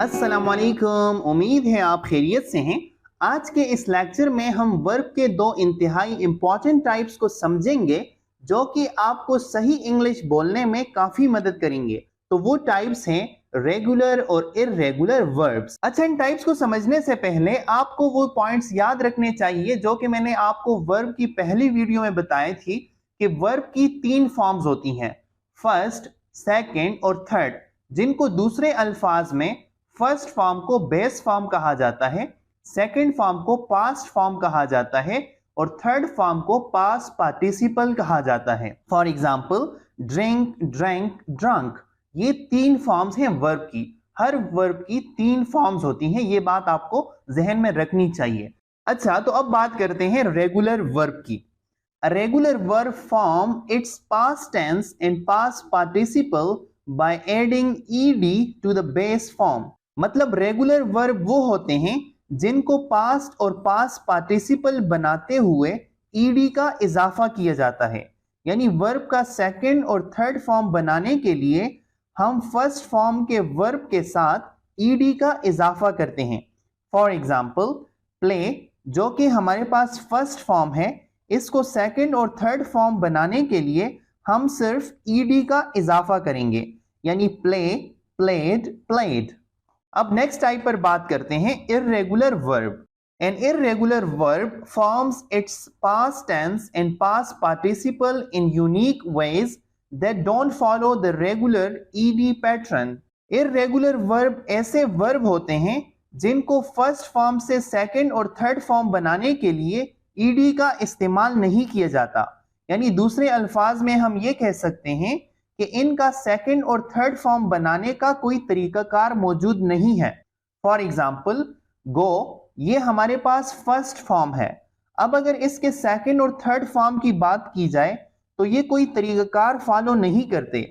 अस्सलाम वालेकुम। उम्मीद है आप खैरियत से हैं। आज के इस लेक्चर में हम वर्ब के दो इंतहाई इंपॉर्टेंट टाइप्स को समझेंगे जो कि आपको सही इंग्लिश बोलने में काफी मदद करेंगे। तो वो टाइप्स हैं रेगुलर और इर्रेगुलर वर्ब्स। अच्छा, इन टाइप्स को समझने से पहले आपको वो पॉइंट्स याद रखने चाहिए जो कि मैंने आपको वर्ब की पहली वीडियो में बताई थी कि वर्ब की तीन फॉर्म्स होती हैं, फर्स्ट, सेकेंड और थर्ड, जिनको दूसरे अल्फाज में फर्स्ट फॉर्म को बेस फॉर्म कहा जाता है, सेकंड फॉर्म को पास्ट फॉर्म कहा जाता है और थर्ड फॉर्म को पास्ट पार्टिसिपल कहा जाता है। For example drink, drank, drunk, ये तीन फॉर्म्स हैं वर्ब की। हर वर्ब की तीन फॉर्म्स होती हैं, ये बात आपको जहन में रखनी चाहिए। अच्छा, तो अब बात करते हैं रेगुलर वर्ब की। A regular verb form its past tense and past participle by adding ed to the base form। मतलब रेगुलर वर्ब वो होते हैं जिनको पास्ट और पास्ट पार्टिसिपल बनाते हुए ईडी का इजाफा किया जाता है। यानी वर्ब का सेकंड और थर्ड फॉर्म बनाने के लिए हम फर्स्ट फॉर्म के वर्ब के साथ ईडी का इजाफा करते हैं। फॉर एग्जाम्पल प्ले, जो कि हमारे पास फर्स्ट फॉर्म है, इसको सेकंड और थर्ड फॉर्म बनाने के लिए हम सिर्फ ईडी का इजाफा करेंगे, यानी प्ले, प्लेड, प्लेड। अब नेक्स्ट टाइप पर बात करते हैं irregular verb. An irregular verb forms its past tense and past participle in unique ways that don't follow the regular ED pattern. Irregular verb ऐसे वर्ब होते हैं जिनको फर्स्ट फॉर्म से सेकंड और थर्ड फॉर्म बनाने के लिए ईडी का इस्तेमाल नहीं किया जाता। यानी दूसरे अल्फाज में हम ये कह सकते हैं कि इनका सेकंड और थर्ड फॉर्म बनाने का कोई तरीकाकार मौजूद नहीं है। फॉर एग्जाम्पल गो, ये हमारे पास फर्स्ट फॉर्म है। अब अगर इसके सेकंड और थर्ड फॉर्म की बात की जाए तो ये कोई तरीकाकार फॉलो नहीं करते।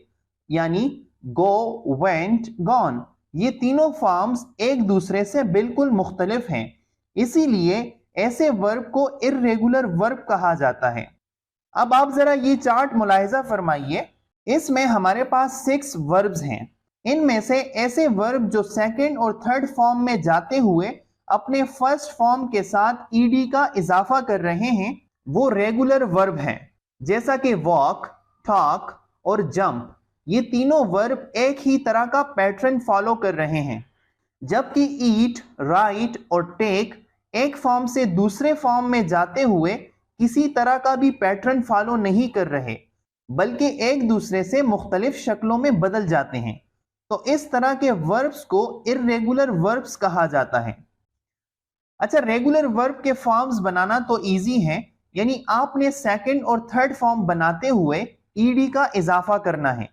यानी गो, वेंट, गॉन, ये तीनों फॉर्म्स एक दूसरे से बिल्कुल मुख्तलिफ हैं, इसीलिए ऐसे वर्ब को इर्रेगुलर वर्ब कहा जाता है। अब आप जरा ये चार्ट मुलाहिजा फरमाइए, इसमें हमारे पास 6 वर्ब्स हैं। इनमें से ऐसे वर्ब जो सेकंड और थर्ड फॉर्म में जाते हुए अपने फर्स्ट फॉर्म के साथ ईडी का इजाफा कर रहे हैं वो रेगुलर वर्ब हैं, जैसा कि वॉक, टॉक और जंप। ये तीनों वर्ब एक ही तरह का पैटर्न फॉलो कर रहे हैं, जबकि ईट, राइट और टेक एक फॉर्म से दूसरे फॉर्म में जाते हुए किसी तरह का भी पैटर्न फॉलो नहीं कर रहे, बल्कि एक दूसरे से मुख्तलिफ शक्लों में बदल जाते हैं। तो इस तरह के वर्ब्स को इर्रेगुलर वर्ब्स कहा जाता है। अच्छा, रेगुलर वर्ब के फॉर्म्स बनाना तो इजी है, यानी आपने सेकंड और थर्ड फॉर्म बनाते हुए ईडी का इजाफा करना है।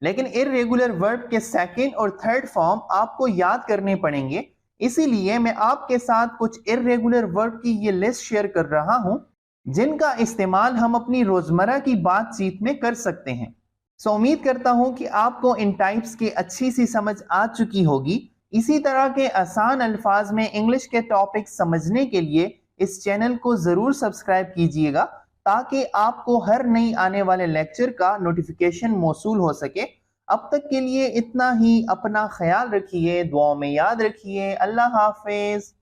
लेकिन इर्रेगुलर वर्ब के सेकंड और थर्ड फॉर्म आपको याद करने पड़ेंगे, इसीलिए मैं आपके साथ कुछ इर्रेगुलर वर्ब की ये लिस्ट शेयर कर रहा हूं जिनका इस्तेमाल हम अपनी रोजमर्रा की बातचीत में कर सकते हैं। सो उम्मीद करता हूं कि आपको इन टाइप्स की अच्छी सी समझ आ चुकी होगी। इसी तरह के आसान अल्फाज में इंग्लिश के टॉपिक समझने के लिए इस चैनल को जरूर सब्सक्राइब कीजिएगा ताकि आपको हर नई आने वाले लेक्चर का नोटिफिकेशन मौसूल हो सके। अब तक के लिए इतना ही। अपना ख्याल रखिए, दुआओं में याद रखिए। अल्लाह हाफिज।